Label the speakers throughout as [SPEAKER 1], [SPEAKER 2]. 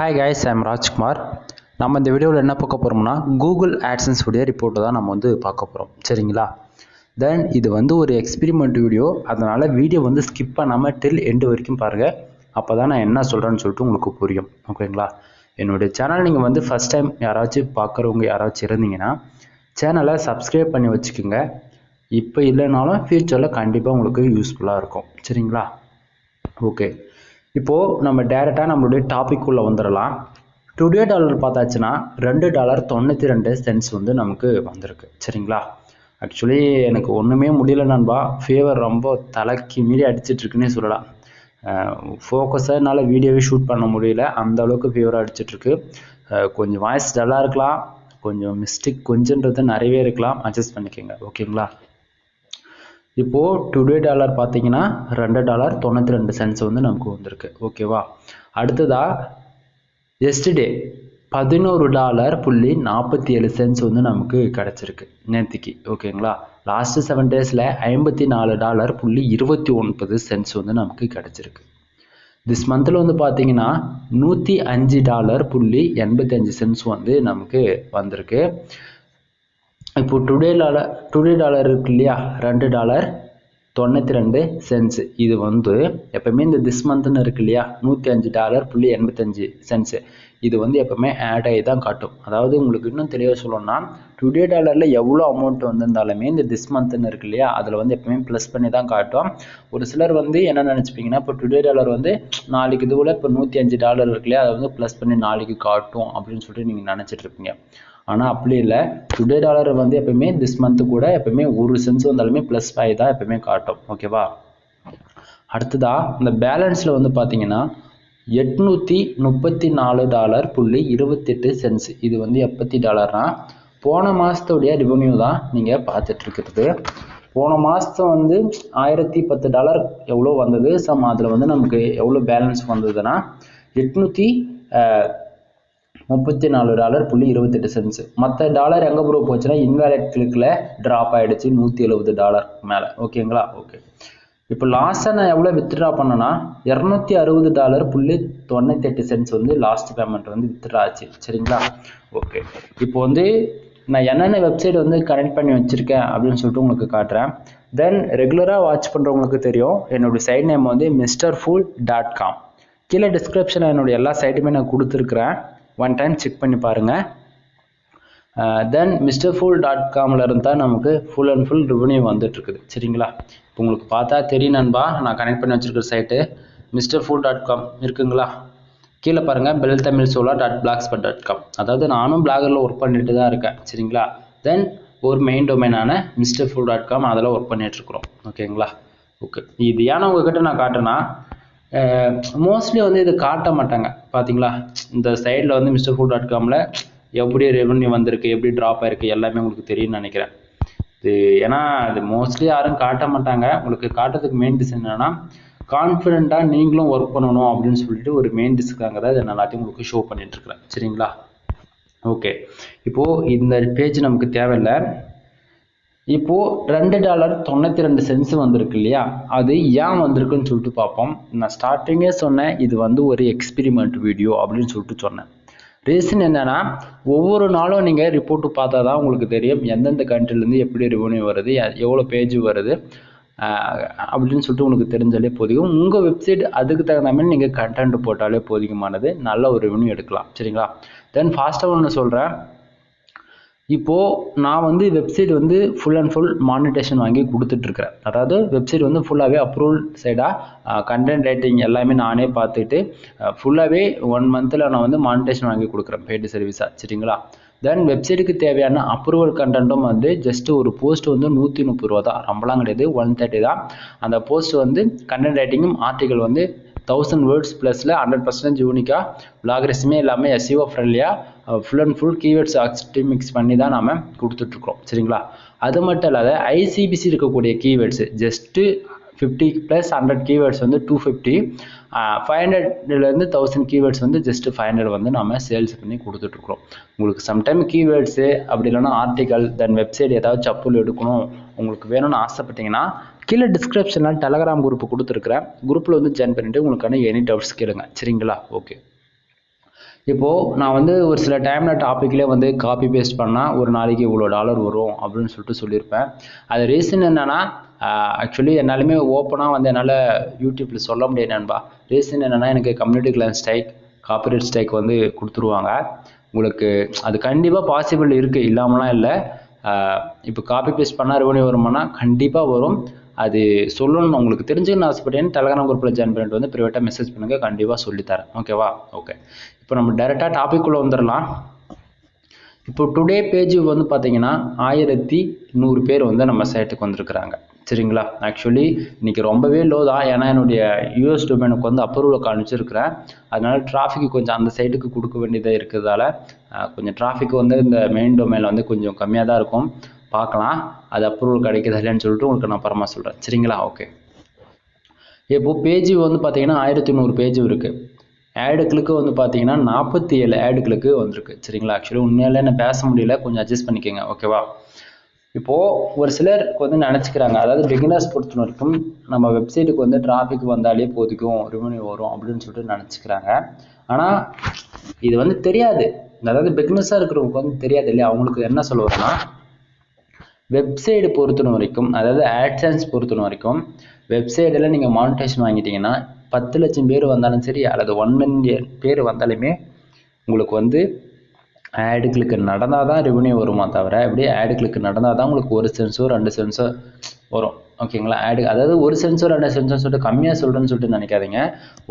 [SPEAKER 1] Hi guys, I'm Rajkumar. நம்ம இந்த வீடியோவில் என்ன பார்க்க போகிறோம்னா கூகுள் AdSense உடைய ரிப்போர்ட்டை தான் நம்ம பார்க்க போகிறோம். சரிங்களா? தென் இது ஒரு எக்ஸ்பெரிமெண்ட் வீடியோ, அதனால் வீடியோ ஸ்கிப் பண்ணாமல் டில் எண்டு வரைக்கும் பாருங்கள். அப்போ தான் நான் என்ன சொல்கிறேன்னு சொல்லிட்டு உங்களுக்கு புரியும். ஓகேங்களா? என்னுடைய சேனல் நீங்கள் ஃபஸ்ட் டைம் யாராச்சும் பார்க்குறவங்க யாராச்சும் இருந்தீங்கன்னா சேனலை சப்ஸ்கிரைப் பண்ணி வச்சுக்கோங்க. இப்போ இல்லைனாலும் ஃபியூச்சரில் கண்டிப்பாக உங்களுக்கு யூஸ்ஃபுல்லாக இருக்கும். சரிங்களா? ஓகே, இப்போது நம்ம டேரெக்டாக நம்மளுடைய டாபிக் உள்ள வந்துடலாம். டுடே டாலர் பார்த்தாச்சுன்னா $2.92 நமக்கு வந்திருக்கு. சரிங்களா? ஆக்சுவலி எனக்கு ஒன்றுமே முடியல நண்பா, ஃபீவர் ரொம்ப தலைக்கு மீறி அடிச்சிட்ருக்குன்னே சொல்லலாம். ஃபோக்கஸாக என்னால் வீடியோவே ஷூட் பண்ண முடியல, அந்த அளவுக்கு ஃபீவர் அடிச்சிட்ருக்கு. கொஞ்சம் வாய்ஸ் டல்லாக இருக்கலாம், கொஞ்சம் மிஸ்டேக் கொஞ்சன்றது நிறையவே இருக்கலாம், அட்ஜஸ்ட் பண்ணிக்கோங்க. ஓகேங்களா? இப்போது டுடே டாலர் பார்த்தீங்கன்னா $2.92 நமக்கு வந்திருக்கு. ஓகேவா? அடுத்ததாக எஸ்டர்டே $11.47 நமக்கு கிடச்சிருக்கு நேற்றுக்கு. ஓகேங்களா? லாஸ்ட்டு 7 டேஸில் $54.29 நமக்கு கிடச்சிருக்கு. திஸ் மந்தில் பார்த்தீங்கன்னா $105.85 நமக்கு வந்திருக்கு. இப்போ டுடே டாலர் இருக்கு இல்லையா, $2.92. இது எப்பவுமே இந்த திஸ் மந்த்னு இருக்கு இல்லையா, $105.85. இது எப்பவுமே ஆட் ஆகி தான் காட்டும். அதாவது உங்களுக்கு இன்னும் தெளிவாக சொல்லணும்னா, டுடே டாலரில் எவ்வளோ அமௌண்ட் வந்திருந்தாலுமே இந்த திஸ் மந்த்னு இருக்கு இல்லையா, அதில் எப்பவுமே ப்ளஸ் பண்ணி தான் காட்டும். ஒரு சிலர் என்ன நினச்சிப்பீங்கன்னா, இப்போ டுடே டாலர் நாளைக்கு இதுவில் இப்போ $105 இருக்கு இல்லையா, அதை ப்ளஸ் பண்ணி நாளைக்கு காட்டும் அப்படின்னு சொல்லிட்டு நீங்கள் நினச்சிட்டு இருப்பீங்க. ஆனால் அப்படி இல்லை. டுடே டாலர் எப்பவுமே திஸ் மந்த்து கூட எப்பவுமே ஒரு சென்ஸ் வந்தாலுமே ப்ளஸ் ஆகி தான் எப்பவுமே காட்டும். ஓகேவா? அடுத்ததாக இந்த பேலன்ஸில் பார்த்தீங்கன்னா $834.28. இது எப்பத்தி டாலர்னா போன மாதத்துடைய ரெவன்யூ தான் நீங்கள் பார்த்துட்ருக்கிறது. போன மாதம் $1010 எவ்வளோ வந்தது, அதில் நமக்கு எவ்வளோ பேலன்ஸ் வந்ததுன்னா $834.28. மற்ற டாலர் எங்கே ப்ரோ போச்சுன்னா இன்வேலிட் கிளிக்கில் ட்ராப் ஆகிடுச்சு $170 மேலே. ஓகேங்களா? ஓகே, இப்போ லாஸ்ட்டாக நான் எவ்வளோ வித்ட்ரா பண்ணேன்னா $260.98 லாஸ்ட் பேமெண்ட் வித்ட்ரா ஆச்சு. சரிங்களா? ஓகே, இப்போ நான் என்னென்ன வெப்சைட் கனெக்ட் பண்ணி வச்சுருக்கேன் அப்படின்னு சொல்லிட்டு உங்களுக்கு காட்டுறேன். தென் ரெகுலராக வாட்ச் பண்ணுறவங்களுக்கு தெரியும், என்னுடைய சைட் நேம் mrfool.com. கீழே டிஸ்கிரிப்ஷனில் என்னுடைய எல்லா சைட்டுமே நான் கொடுத்துருக்குறேன், ஒன் டைம் செக் பண்ணி பாருங்கள். தென் mrfool.comல இருந்தால் நமக்கு ஃபுல் அண்ட் ஃபுல் ரெவன்யூ வந்துட்டுருக்குது. சரிங்களா? இப்போ உங்களுக்கு பார்த்தா தெரியும் நண்பா, நான் கனெக்ட் பண்ணி வச்சுருக்கிற சைட்டு mrfool.com இருக்குங்களா? கீழே பாருங்கள் beltamilsola.blogspot.com. அதாவது நானும் பிளாகரில் ஒர்க் பண்ணிட்டு தான் இருக்கேன். சரிங்களா? தென் ஒரு மெயின் டொமைனான mrfool.com அதில் ஒர்க் பண்ணிகிட்ருக்குறோம். ஓகேங்களா? ஓகே, இது ஏன்னா உங்ககிட்ட நான் காட்டுறேன்னா மோஸ்ட்லி இது காட்ட மாட்டாங்க. பார்த்தீங்களா? இந்த சைடில் mrfool.comல எப்படி ரெவன்யூ வந்திருக்கு, எப்படி ட்ராப் ஆயிருக்கு எல்லாமே உங்களுக்கு தெரியும்னு நினைக்கிறேன். இது ஏன்னா அது மோஸ்ட்லி யாரும் காட்ட மாட்டாங்க. உங்களுக்கு காட்டுறதுக்கு மெயின் ரீசன் என்னன்னா, கான்ஃபிடென்ட்டாக நீங்களும் ஒர்க் பண்ணணும் அப்படின்னு சொல்லிட்டு ஒரு மெயின் ரீசனுக்காக தான் இதை நான் எல்லாத்தையும் உங்களுக்கு ஷோ பண்ணிட்டு இருக்கிறேன். சரிங்களா? ஓகே, இப்போது இந்த பேஜ் நமக்கு தேவையில்லை. இப்போது $2.92 வந்திருக்கு இல்லையா, அது ஏன் வந்திருக்குன்னு சொல்லிட்டு பார்ப்போம். நான் ஸ்டார்டிங்கே சொன்னேன், இது ஒரு எக்ஸ்பெரிமெண்ட் வீடியோ அப்படின்னு சொல்லிட்டு சொன்னேன். ரீசன் என்னன்னா, ஒவ்வொரு நாளும் நீங்கள் ரிப்போர்ட்டு பார்த்தா தான் உங்களுக்கு தெரியும் எந்தெந்த கண்ட்ரிலேருந்து எப்படி ரெவன்யூ வருது, எவ்வளோ பேஜ் வருது அப்படின்னு சொல்லிட்டு உங்களுக்கு தெரிஞ்சாலே போதும். உங்கள் வெப்சைட் அதுக்கு தகுந்த மாதிரி நீங்கள் கண்டென்ட் போட்டாலே போதுமானது, நல்ல ஒரு ரெவன்யூ எடுக்கலாம். சரிங்களா? தென் ஃபாஸ்ட்டாக ஒன்று சொல்கிறேன். இப்போது நான் website full and full monetisation வாங்கி கொடுத்துட்ருக்கிறேன். அதாவது வெப்சைட் ஃபுல்லாகவே அப்ரூவல் சைடாக கண்டென்ட் ரைட்டிங் எல்லாமே நானே பார்த்துட்டு ஃபுல்லாகவே 1 மந்தில் நான் மானிட்டேஷன் வாங்கி கொடுக்குறேன், பெய்டு சர்வீஸாக. சரிங்களா? தென் வெப்சைட்டுக்கு தேவையான அப்ரூவல் கண்டென்ட்டும் ஜஸ்ட்டு ஒரு போஸ்ட் $130 தான், ரொம்பலாம் கிடையாது, 130 தான். அந்த போஸ்ட் கண்டென்ட் ரைட்டிங்கும் ஆர்டிகல் 1000 வேர்ட்ஸ் ப்ளஸில் 100% யூனிக்காக பிளாக் ரெஸ்யூமே எல்லாமே SEO ஃப்ரெண்ட்லியாக full and full keywords optimise பண்ணி தான் நம்ம கொடுத்துட்ருக்கோம். சரிங்களா? அது மட்டும் இல்லாத ICBC இருக்கக்கூடிய keywords just 50 + 100 keywords 250, 500லேருந்து 1000 keywords just 500 நம்ம சேல்ஸ் பண்ணி கொடுத்துட்ருக்குறோம். உங்களுக்கு சம்டைம் கீவேர்ட்ஸு அப்படி இல்லைன்னா ஆர்டிகல் தென் வெப்சைட் ஏதாவது சப்புல் எடுக்கணும் உங்களுக்கு வேணும்னு ஆசைப்பட்டீங்கன்னா கீழே டிஸ்கிரிப்ஷனில் டெலகிராம் குரூப் கொடுத்துருக்குறேன். குரூப்பில் ஜாயின் பண்ணிவிட்டு உங்களுக்கான எனி டவுட்ஸ் கேளுங்க. சரிங்களா? ஓகே, இப்போது நான் வந்து ஒரு சில டைமில் டாப்பிக்லேயே வந்து காப்பி பேஸ்ட் பண்ணால் ஒரு நாளைக்கு இவ்வளோ டாலர் வரும் அப்படின்னு சொல்லியிருப்பேன். அது ரீசன் என்னென்னா ஆக்சுவலி என்னாலுமே ஓப்பனாக வந்து என்னால் யூடியூப்பில் சொல்ல முடியாது நண்பா. ரீசன் என்னென்னா எனக்கு community client strike, copyright strike வந்து கொடுத்துருவாங்க. உங்களுக்கு அது கண்டிப்பாக பாசிபிள் இருக்குது, இல்லாமலாம் இல்லை. இப்போ காப்பி பேஸ்ட் பண்ணால் ரெவன்யூ வருமானா கண்டிப்பாக வரும். அது சொல்லணும்னு உங்களுக்கு தெரிஞ்சுக்கணும்னு ஆசைப்பட்டேன்னு டெலகிராம் குரூப்பில் ஜாயின் பண்ணிட்டு வந்து ப்ரைவேட்டாக மெசேஜ் பண்ணுங்கள், கண்டிப்பாக சொல்லித்தரேன். ஓகேவா? ஓகே, இப்போ நம்ம டைரெக்டாக டாபிக்குள்ளே வந்துடலாம். இப்போ டுடே பேஜ் வந்து பார்த்தீங்கன்னா 1100 பேர் வந்து நம்ம சைட்டுக்கு வந்திருக்கிறாங்க. சரிங்களா? ஆக்சுவலி இன்னைக்கு ரொம்பவே லோ தான், ஏன்னா என்னுடைய யூஎஸ் டொமைனுக்கு வந்து அப்ரூவல் காமிச்சிருக்கிறேன். அதனால டிராஃபிக் கொஞ்சம் அந்த சைட்டுக்கு கொடுக்க வேண்டியதாக இருக்கிறதால கொஞ்சம் டிராஃபிக் வந்து இந்த மெயின் டொமைனில் வந்து கொஞ்சம் கம்மியாக தான் இருக்கும். பார்க்கலாம் அது அப்ரூவல் கிடைக்குதா இல்லைன்னு சொல்லிட்டு உங்களுக்கு நான் அப்புறமா சொல்கிறேன். சரிங்களா? ஓகே, இப்போ பேஜ் வந்து பார்த்தீங்கன்னா 1100 பேஜ் இருக்குது. ஆடு கிளிக்கு வந்து பார்த்தீங்கன்னா 47 ஆடு கிளிக்கு வந்திருக்கு. சரிங்களா? ஆக்சுவலி உண்மையிலே நான் பேச முடியல, கொஞ்சம் அட்ஜஸ்ட் பண்ணிக்கோங்க. ஓகேவா? இப்போது ஒரு சிலருக்கு வந்து நினச்சிக்கிறாங்க, அதாவது பிகினர்ஸ் பொறுத்த வரைக்கும் நம்ம வெப்சைட்டுக்கு வந்து டிராஃபிக் வந்தாலே போதிக்கும், ரெவன்யூ வரும் அப்படின்னு சொல்லிட்டு நினச்சிக்கிறாங்க. ஆனால் இது வந்து தெரியாது. அதாவது பிகினர்ஸாக இருக்கிறவங்களுக்கு வந்து தெரியாது இல்லையா? அவங்களுக்கு என்ன சொல்ல வரேன்னா, வெப்சைடு பொறுத்தன வரைக்கும், அதாவது AdSense பொறுத்தன வரைக்கும் வெப்சைட்டில் நீங்கள் மானிட்டேஷன் வாங்கிட்டீங்கன்னா 10 லட்சம் பேர் வந்தாலும் சரி, அல்லது 1 மில்லியன் பேர் வந்தாலுமே உங்களுக்கு வந்து ஆடு கிளிக்கு நடந்தால் தான் ரெவன்யூ வருமா தவிர, இப்படி ஆடு கிளிக்கு நடந்தால் தான் உங்களுக்கு 1 சென்ஸோ 2 சென்ஸோ வரும். ஓகேங்களா? அதாவது 1 சென்ஸோ 2 சென்ஸோ சொல்லிட்டு கம்மியாக சொல்கிறேன்னு சொல்லிட்டு நினைக்காதீங்க.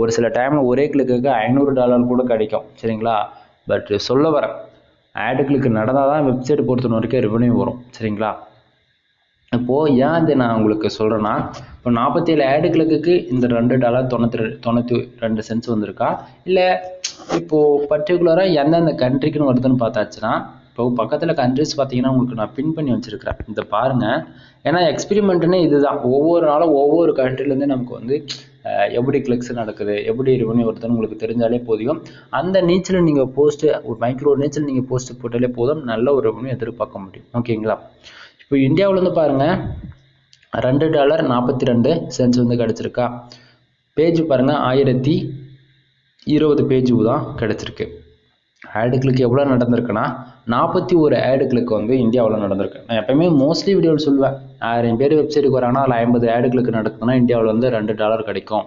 [SPEAKER 1] ஒரு சில டைமில் ஒரே கிளிக்கு $500 கூட கிடைக்கும். சரிங்களா? பட் சொல்ல வரேன், ஆடு கிளிக்கு நடந்தால் தான் வெப்சைட் பொறுத்த வரைக்கும் ரெவன்யூ வரும். சரிங்களா? இப்போது ஏன் இதை நான் உங்களுக்கு சொல்கிறேன்னா, இப்போ 47 ஆடு கிளிக்கு இந்த $2.92 வந்திருக்கா, இல்லை இப்போது பர்டிகுலராக எந்தெந்த கண்ட்ரிக்குன்னு வருதுன்னு பார்த்தாச்சுன்னா, இப்போ பக்கத்தில் கண்ட்ரிஸ் பார்த்தீங்கன்னா உங்களுக்கு நான் பின் பண்ணி வச்சுருக்கிறேன். இந்த பாருங்கள், ஏன்னா எக்ஸ்பெரிமெண்ட்டுன்னு இதுதான். ஒவ்வொரு நாளும் ஒவ்வொரு கண்ட்ரிலேருந்து நமக்கு வந்து எப்படி கிளிக்ஸ் நடக்குது, எப்படி ரெவன்யூ வருதுன்னு உங்களுக்கு தெரிஞ்சாலே போதும். அந்த நீச்சல் நீங்கள் போஸ்ட்டு, ஒரு மைக்ரோ நீச்சல் நீங்கள் போஸ்ட்டு போட்டாலே போதும், நல்ல ஒரு ரெவன்யூ எதிர்பார்க்க முடியும். ஓகேங்களா? இப்போ இந்தியாவில் வந்து பாருங்கள், $2.42 வந்து கிடச்சிருக்கா. பேஜ் பாருங்கள், 1020 பேஜ் தான் கிடச்சிருக்கு. ஆடு கிளிக் எவ்வளோ நடந்திருக்குன்னா 41 ஆடு கிளிக் வந்து இந்தியாவில் நடந்திருக்கு. நான் எப்பயுமே மோஸ்ட்லி வீடியோவில் சொல்லுவேன், 1000 பேர் வெப்சைட்டுக்கு வராங்கன்னா அதில் 50 ஆடு கிளிக் நடக்குதுன்னா இந்தியாவில் வந்து $2 கிடைக்கும்.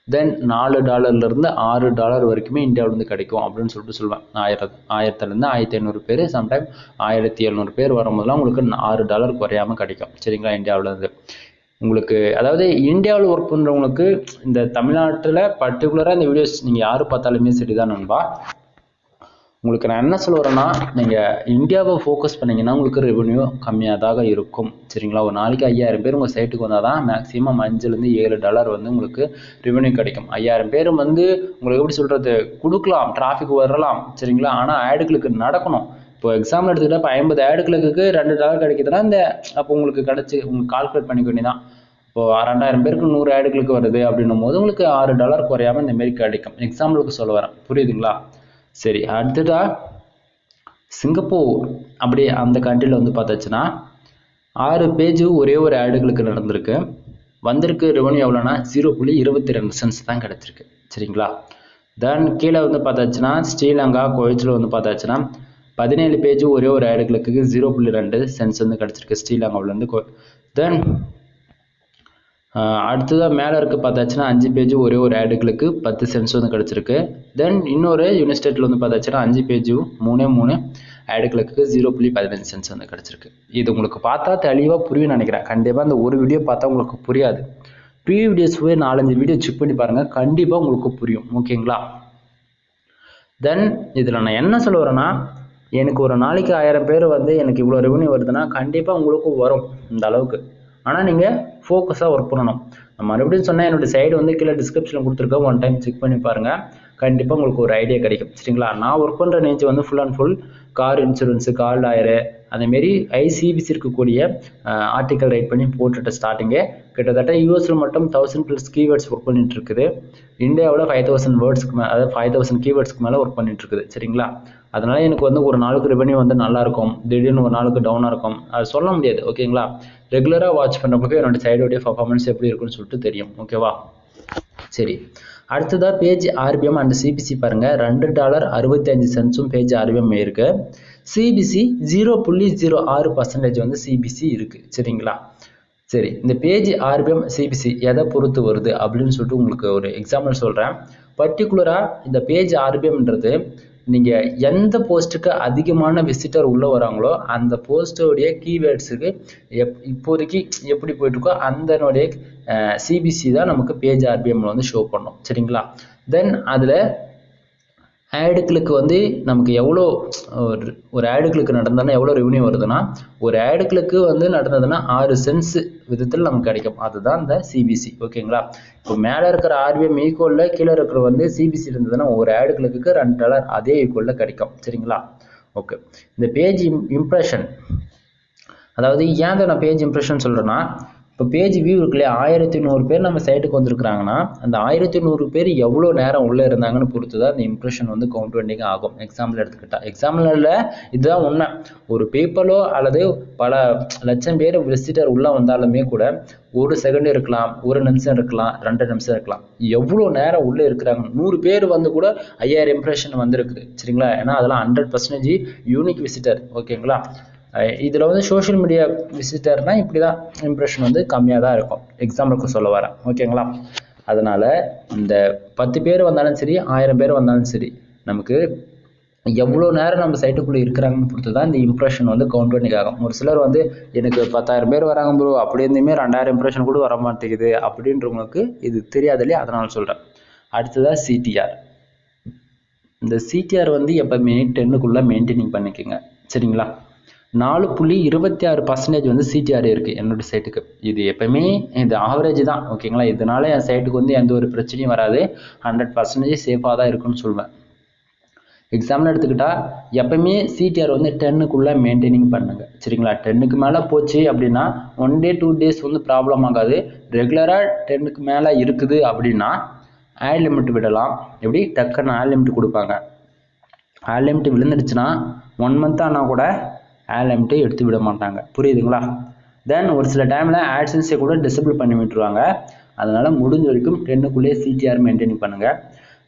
[SPEAKER 1] தென் $4 $6 வரைக்குமே இந்தியாவில் வந்து கிடைக்கும் அப்படின்னு சொல்லிட்டு சொல்லுவேன். 1000 1500 பேர், சம்டைம் 1700 பேர் வரும்போதெல்லாம் உங்களுக்கு $6 குறையாமல் கிடைக்கும். சரிங்களா? இந்தியாவில் இருந்து உங்களுக்கு, அதாவது இந்தியாவில் ஒர்க் பண்ணுறவங்களுக்கு இந்த தமிழ்நாட்டில் பர்டிகுலராக இந்த வீடியோஸ் நீங்கள் யார் பார்த்தாலுமே சரிதான் நண்பா. உங்களுக்கு நான் என்ன சொல்ல வரேன்னா, நீங்கள் இந்தியாவை ஃபோக்கஸ் பண்ணிங்கன்னா உங்களுக்கு ரெவன்யூ கம்மியாக தான் இருக்கும். சரிங்களா? ஒரு நாளைக்கு 5000 பேர் உங்கள் சைட்டுக்கு வந்தால் தான் மேக்ஸிமம் $5-7 வந்து உங்களுக்கு ரெவன்யூ கிடைக்கும். 5000 பேர் வந்து உங்களுக்கு எப்படி சொல்கிறது, கொடுக்கலாம், டிராஃபிக் வரலாம். சரிங்களா? ஆனால் ஆடு கிளிக் நடக்கணும். இப்போ எக்ஸாம்பிள் எடுத்துக்கிட்டால், இப்போ 50 ஆடு கிளிக்கு $2 கிடைக்குதுன்னா அப்போ உங்களுக்கு உங்களுக்கு கால்குலேட் பண்ணிக்க வேண்டியதான். இப்போது 2000 பேருக்கு 100 ஆடு கிளிக் வருது அப்படின்னும் போது உங்களுக்கு $6 குறையாமல் இந்தமாரி கிடைக்கும். எக்ஸாம்பிளுக்கு சொல்ல வரேன், புரியுதுங்களா? சரி, அடுத்ததா சிங்கப்பூர், அப்படி அந்த கண்ட்ரியில் வந்து பார்த்தாச்சுன்னா 6 பேஜ் ஒரே ஒரு ஆடுகளுக்கு நடந்திருக்கு. வந்திருக்கு ரெவன்யூ எவ்வளோனா 0.22 தான் கிடச்சிருக்கு. சரிங்களா? தென் கீழே வந்து பார்த்தாச்சுன்னா ஸ்ரீலங்கா, குவைத்தில் வந்து பார்த்தாச்சுன்னா 17 பேஜ் ஒரே ஒரு ஆடுகளுக்கு 0.2 வந்து கிடச்சிருக்கு ஸ்ரீலங்காவிலேருந்து. தென் அடுத்ததாக மேலே இருக்க பார்த்தாச்சுன்னா 5 பேஜ் ஒரே ஒரு ஆடுகளுக்கு 10 சென்ட்ஸ் வந்து கிடச்சிருக்கு. தென் இன்னொரு யூனிஸ்டேட்டில் வந்து பார்த்தாச்சுன்னா 5 பேஜ் 3 ஆடுகளுக்கு 0.15 வந்து கிடச்சிருக்கு. இது உங்களுக்கு பார்த்தா தெளிவாக புரியும் நினைக்கிறேன். கண்டிப்பாக அந்த ஒரு வீடியோ பார்த்தா உங்களுக்கு புரியாது. வீடியோஸ் போய் 4-5 வீடியோ செக் பண்ணி பாருங்கள், கண்டிப்பாக உங்களுக்கு புரியும். ஓகேங்களா? தென் இதில் நான் என்ன சொல்ல வரேன்னா, எனக்கு ஒரு நாளைக்கு 1000 பேர் வந்து எனக்கு இவ்வளோ ரெவன்யூ வருதுன்னா கண்டிப்பாக உங்களுக்கும் வரும் இந்த அளவுக்கு. ஆனால் நீங்கள் ஃபோக்கஸாக ஒர்க் பண்ணணும். நான் மறுபடியும் சொன்னால் என்னோடய சைடு வந்து கீழே டிஸ்கிரிப்ஷனில் கொடுத்துருக்கேன், ஒன் டைம் செக் பண்ணி பாருங்கள், கண்டிப்பாக உங்களுக்கு ஒரு ஐடியா கிடைக்கும். சரிங்களா? நான் ஒர்க் பண்ணுற நேச்சை வந்து full and full car insurance, car lawyer, அதேமாரி ஐசிபிசி இருக்கக்கூடிய ஆர்டிக்கல் ரைட் பண்ணி போட்டுட்டு ஸ்டார்டிங்கே கிட்டத்தட்ட யூஎஸில் மட்டும் 1000+ கீவேர்ட்ஸ் ஒர்க் பண்ணிட்டு இருக்குது. இந்தியாவில் 5000 வேர்ட்ஸ்க்கு மேலே, அதாவது 5000 கீவேர்ட்ஸ்க்கு மேலே ஒர்க் பண்ணிட்டு இருக்குது. சரிங்களா? அதனால எனக்கு வந்து ஒரு நாளுக்கு ரெவன்யூ வந்து நல்லா இருக்கும், திடீர்னு ஒரு நாளுக்கு டவுனாக இருக்கும், அது சொல்ல முடியாது. ஓகேங்களா? ரெகுலராக வாட்ச் பண்ணுறவங்களுக்கு என்னோட சைடோடைய பர்ஃபார்மன்ஸ் எப்படி இருக்குன்னு சொல்லிட்டு தெரியும். ஓகேவா? சரி, அடுத்ததா பேஜ் ஆர்பிஎம் அண்ட் சிபிசி பாருங்க $2.65 பேஜ் ஆர்பிஎம் இருக்கு. சிபிசி 0.06% வந்து சிபிசி இருக்கு. சரிங்களா? சரி, இந்த பேஜ் ஆர்பிஎம் சிபிசி எதை பொறுத்து வருது அப்படின்னு சொல்லிட்டு உங்களுக்கு ஒரு எக்ஸாம்பிள் சொல்றேன். பர்டிகுலரா இந்த பேஜ் ஆர்பிஎம்ன்றது நீங்க எந்த போஸ்ட்டுக்கு அதிகமான விசிட்டர் உள்ள வராங்களோ அந்த போஸ்டோடைய கீவேர்ட்ஸுக்கு இப்போதைக்கு எப்படி போயிட்டு இருக்கோ அந்த சிபிசி தான் நமக்கு பேஜ் ஆர்பிஎம்ல வந்து ஷோ பண்ணும். சரிங்களா? தென் அதுல ஆடு கிளிக் வந்து நமக்கு எவ்வளோ ஒரு ஆடு கிளிக் நடந்ததுன்னா எவ்வளோ ரெவன்யூ வருதுன்னா, ஒரு ஆடு கிளிக்கு வந்து நடந்ததுன்னா 6 சென்ட்ஸ் விதத்தில் நமக்கு கிடைக்கும். அதுதான் இந்த சிபிசி. ஓகேங்களா? இப்போ மேலே இருக்கிற ஆர்பிஎம் ஈக்குவலில் கீழே இருக்கிற வந்து சிபிசி இருந்ததுன்னா ஒரு ஆடு கிளிக்கு $2 அதே ஈக்குவலில் கிடைக்கும். சரிங்களா? ஓகே, இந்த பேஜ் இம்ப்ரெஷன், அதாவது ஏன் நான் பேஜ் இம்ப்ரெஷன் சொல்கிறேன்னா, இப்போ பேஜ் வியூ இருக்கு இல்லையா, 1100 பேர் நம்ம சைட்டுக்கு வந்திருக்கிறாங்கன்னா அந்த 1100 பேர் எவ்வளோ நேரம் உள்ளே இருந்தாங்கன்னு பொறுத்து தான் அந்த இம்ப்ரெஷன் வந்து கவுண்ட் ஆகும். எக்ஸாம்பிள் எடுத்துக்கிட்டா, எக்ஸாம்பிளில் இதுதான் உண்மை. ஒரு பேப்பரோ அல்லது பல லட்சம் பேர் விசிட்டர் உள்ளே வந்தாலுமே கூட 1 செகண்ட் இருக்கலாம், 1 நிமிஷம் இருக்கலாம், 2 நிமிஷம் இருக்கலாம். எவ்வளோ நேரம் உள்ளே இருக்கிறாங்க, 100 பேர் வந்து கூட 5000 இம்ப்ரெஷன் வந்துருக்குது. சரிங்களா? ஏன்னா அதெல்லாம் 100% யூனிக் விசிட்டர். ஓகேங்களா? இதில் வந்து சோஷியல் மீடியா விசிட்டர்னா இப்படி தான் இம்ப்ரெஷன் வந்து கம்மியாக தான் இருக்கும். எக்ஸாம்பிளுக்கு சொல்ல வரேன். ஓகேங்களா? அதனால் இந்த 10 பேர் வந்தாலும் சரி, 1000 பேர் வந்தாலும் சரி, நமக்கு எவ்வளோ நேரம் நம்ம சைட்டுக்குள்ளே இருக்கிறாங்கன்னு பொறுத்து தான் இந்த இம்ப்ரெஷன் வந்து கவுண்ட் ஆகும். ஒரு சிலர் வந்து எனக்கு 10,000 பேர் வராங்க ப்ரோ, அப்படி இருந்துமே 2000 இம்ப்ரெஷன் கூட வர மாட்டேங்குது அப்படின்றவங்களுக்கு இது தெரியாது இல்லையா, அதனால சொல்கிறேன். அடுத்ததாக சிடிஆர். இந்த சிடிஆர் வந்து எப்பவுமே 10க்குள்ளே மெயின்டைனிங் பண்ணிக்கோங்க. சரிங்களா? 4.26% வந்து சிடிஆர் இருக்கு என்னோட சைட்டுக்கு. இது எப்பவுமே இது ஆவரேஜ் தான். ஓகேங்களா? இதனால என் சைட்டுக்கு வந்து எந்த ஒரு பிரச்சனையும் வராது. 100% சேஃபாக தான் இருக்குன்னு சொல்லுவேன். எக்ஸாம்பிள் எடுத்துக்கிட்டா எப்பவுமே சிடிஆர் வந்து 10க்குள்ள மெயின்டைனிங் பண்ணுங்க. சரிங்களா? 10க்கு மேலே போச்சு அப்படின்னா 1 day 2 days வந்து ப்ராப்ளம் ஆகாது. ரெகுலராக 10க்கு மேலே இருக்குது அப்படின்னா ஆட் லிமிட் விடலாம். எப்படி டக்குன்னு ஆட் லிமிட் கொடுப்பாங்க. ஆட் லிமிட் விழுந்துடுச்சுன்னா 1 month ஆனால் கூட ஆட் லிமிட்டை எடுத்து விட மாட்டாங்க. புரியுதுங்களா? தென் ஒரு சில டைமில் ஆட்சன்ஸை கூட டிசபிள் பண்ணி விட்டுருவாங்க. அதனால் முடிஞ்ச வரைக்கும் 10க்குள்ளேயே சிடிஆர் மெயின்டைன் பண்ணுங்கள்.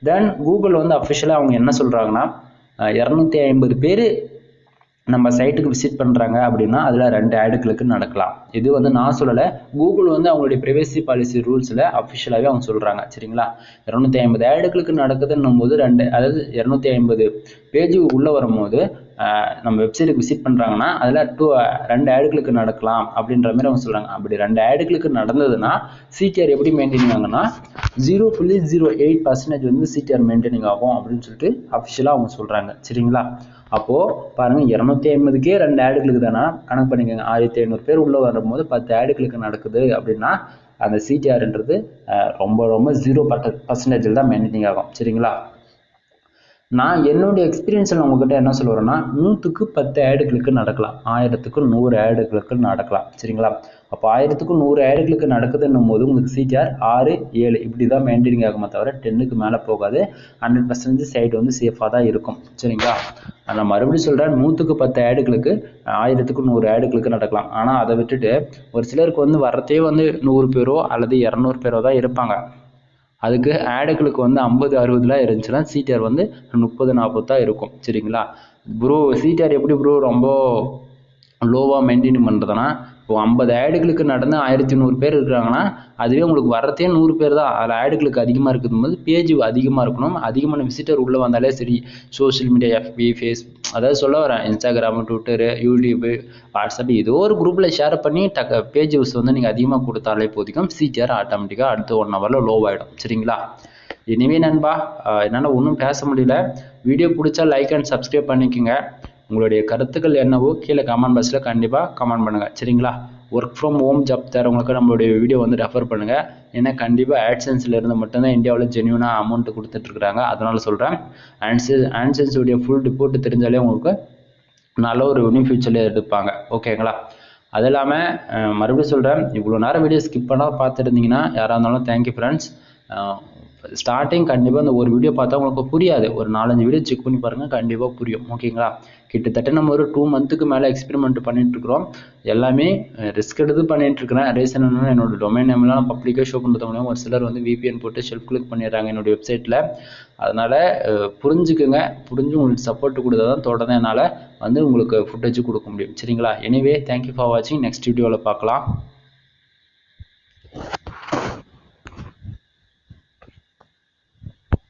[SPEAKER 1] தென் கூகுள் வந்து அஃபிஷியலாக அவங்க என்ன சொல்கிறாங்கன்னா, 250 பேர் நம்ம சைட்டுக்கு விசிட் பண்ணுறாங்க அப்படின்னா அதில் 2 ஆடு கிளிக்கு நடக்கலாம். இது வந்து நான் சொல்லலை, கூகுள் வந்து அவங்களுடைய ப்ரைவசி பாலிசி ரூல்ஸில் அஃபிஷியலாகவே அவங்க சொல்கிறாங்க. சரிங்களா? 250 ஆடு கிளிக்கு நடக்குதுன்னும் போது அதாவது 250 பேஜ் உள்ளே வரும்போது நம்ம வெப்சைட்டுக்கு விசிட் பண்ணுறாங்கன்னா அதில் 2 ஆடு கிளிக்கு நடக்கலாம் அப்படின்ற மாதிரி அவங்க சொல்கிறாங்க. அப்படி 2 ஆடு கிளிக்கு நடந்ததுன்னா சிடிஆர் எப்படி மெயின்டைனிங் ஆகும்னா 0.08% வந்து சிடிஆர் மெயின்டைனிங் ஆகும் அப்படின்னு சொல்லிட்டு அஃபிஷியலாக அவங்க சொல்கிறாங்க. சரிங்களா? அப்போது பாருங்கள், 250க்கே 2 ஆடு கிளிக்கு தானே கணக்கு பண்ணிக்கோங்க. 1500 பேர் உள்ளே வரும்போது 10 ஆடு கிளிக்கு நடக்குது அப்படின்னா அந்த சிடிஆர்ன்றது ரொம்ப 0% தான் மெயின்டைனிங் ஆகும். சரிங்களா? நான் என்னுடைய எக்ஸ்பீரியன்ஸில் உங்ககிட்ட என்ன சொல்லுவேன்னா, 100க்கு 10 ஆடு கிளிக்கு நடக்கலாம், 1000க்கு 100 ஆடு கிளிக்கு நடக்கலாம். சரிங்களா? அப்போ 1000க்கு 100 ஆடு கிளிக்கு நடக்குதுன்னும் போது உங்களுக்கு சிடிஆர் 6, 7 இப்படி தான் மெயின்டைனிங் ஆகுமே தவிர 10க்கு மேலே போகாது. 100% சைட் வந்து சேஃபாக தான் இருக்கும். சரிங்களா? நான் மறுபடியும் சொல்கிறேன், 100க்கு 10 ஆடு கிளிக்கு 1000க்கு 100 ஆடு கிளிக்கு நடக்கலாம். ஆனால் அதை விட்டுட்டு ஒரு சிலருக்கு வந்து வரத்தே வந்து 100 பேரோ அல்லது 200 பேரோ தான் இருப்பாங்க. அதுக்கு ஆடுகளுக்கு வந்து 50-60 இருந்துச்சுன்னா சிடிஆர் வந்து 30-40 தான் இருக்கும். சரிங்களா? ப்ரோ சிடிஆர் எப்படி ப்ரோ ரொம்ப லோவாக மெயின்டைன் பண்ணுறதுனா, இப்போ 50 ஆடுகளுக்கு நடந்து 1100 பேர் இருக்கிறாங்கன்னா அதுவே உங்களுக்கு வரத்தே 100 பேர் தான். அதில் ஆடுகளுக்கு அதிகமாக இருக்கும் போது பேஜ் அதிகமாக இருக்கணும். அதிகமான விசிட்டர் உள்ளே வந்தாலே சரி, சோஷியல் மீடியா எஃபி, அதாவது சொல்ல வரேன், இன்ஸ்டாகிராமு, ட்விட்டரு, யூடியூப்பு, வாட்ஸ்அப் ஏதோ ஒரு குரூப்பில் ஷேர் பண்ணி பேஜ் யூஸ் வந்து நீங்கள் அதிகமாக கொடுத்தாலே போதிக்கும், சிடிஆர் ஆட்டோமேட்டிக்காக அடுத்த 1 hourல லோ ஆகிடும். சரிங்களா? இனிமே நண்பா, என்னால் ஒன்றும் பேச முடியல. வீடியோ பிடிச்சா லைக் அண்ட் சப்ஸ்கிரைப் பண்ணிக்கோங்க. உங்களுடைய கருத்துக்கள் என்னவோ கீழே கமெண்ட் பாக்ஸில் கண்டிப்பாக கமெண்ட் பண்ணுங்கள். சரிங்களா? ஒர்க் ஃப்ரம் ஹோம் ஜாப் தரவங்களுக்கு நம்மளுடைய வீடியோ வந்து ரெஃபர் பண்ணுங்கள். ஏன்னா கண்டிப்பாக ஆட்சென்ஸில் இருந்து மட்டும்தான் இந்தியாவில் ஜென்யூனாக அமௌண்ட் கொடுத்துட்ருக்குறாங்க. அதனால் சொல்கிறேன், ஆட்சென்ஸுடைய ஃபுல் ரிப்போர்ட் தெரிஞ்சாலே உங்களுக்கு நல்ல ஒரு ரெவென்யூ ஃபியூச்சரில் எடுப்பாங்க. ஓகேங்களா? அது இல்லாமல் மறுபடியும் சொல்கிறேன், இவ்வளோ நேரம் வீடியோ ஸ்கிப் பண்ணால் பார்த்துருந்தீங்கன்னா யாராக இருந்தாலும் தேங்க்யூ ஃப்ரெண்ட்ஸ். ஸ்டார்டிங் கண்டிப்பாக அந்த ஒரு வீடியோ பார்த்தா உங்களுக்கு புரியாது. ஒரு 4-5 வீடியோ செக் பண்ணி பாருங்கள், கண்டிப்பாக புரியும். ஓகேங்களா? கிட்டத்தட்ட நம்ம ஒரு 2 மந்த்துக்கு மேலே எக்ஸ்பெரிமெண்ட் பண்ணிட்டுருக்குறோம். எல்லாமே ரிஸ்க் எடுத்து பண்ணிட்டுருக்கிறேன். ரீசன் என்னன்னா என்னோட டொமைன் நேம்லாம் நான் பப்ளிக்காக ஷோ பண்ணுறது மூலம் ஒரு சிலர் வந்து VPN போட்டு ஷெல்ஃப் கிளிக் பண்ணிடுறாங்க என்னோடய வெப்சைட்டில். அதனால் புரிஞ்சுக்குங்க. புரிஞ்சு உங்களுக்கு சப்போர்ட் கொடுத்தா தான் தொடர்ந்து என்னால் வந்து உங்களுக்கு ஃபுட்டேஜ் கொடுக்க முடியும். சரிங்களா? எனிவே தேங்க்யூ ஃபார் வாட்சிங். நெக்ஸ்ட் வீடியோவில் பார்க்கலாம்.